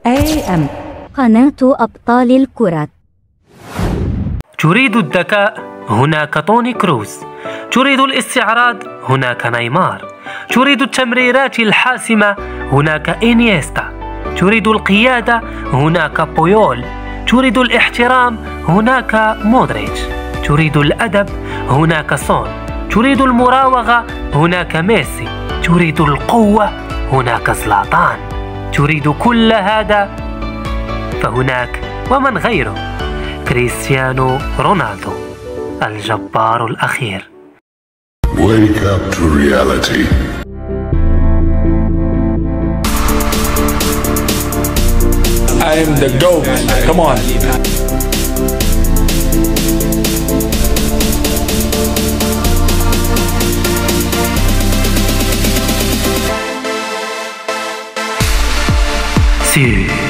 AM قناة أبطال الكرة. تريد الذكاء؟ هناك توني كروز. تريد الاستعراض؟ هناك نيمار. تريد التمريرات الحاسمة؟ هناك إنيستا. تريد القيادة؟ هناك بويول. تريد الاحترام؟ هناك مودريتش. تريد الأدب؟ هناك سون. تريد المراوغة؟ هناك ميسي. تريد القوة؟ هناك زلاتان. تريد كل هذا؟ فهناك ومن غيره، كريستيانو رونالدو، الجبار الأخير. Wake up to reality. I am the GOAT. Come on. Sí.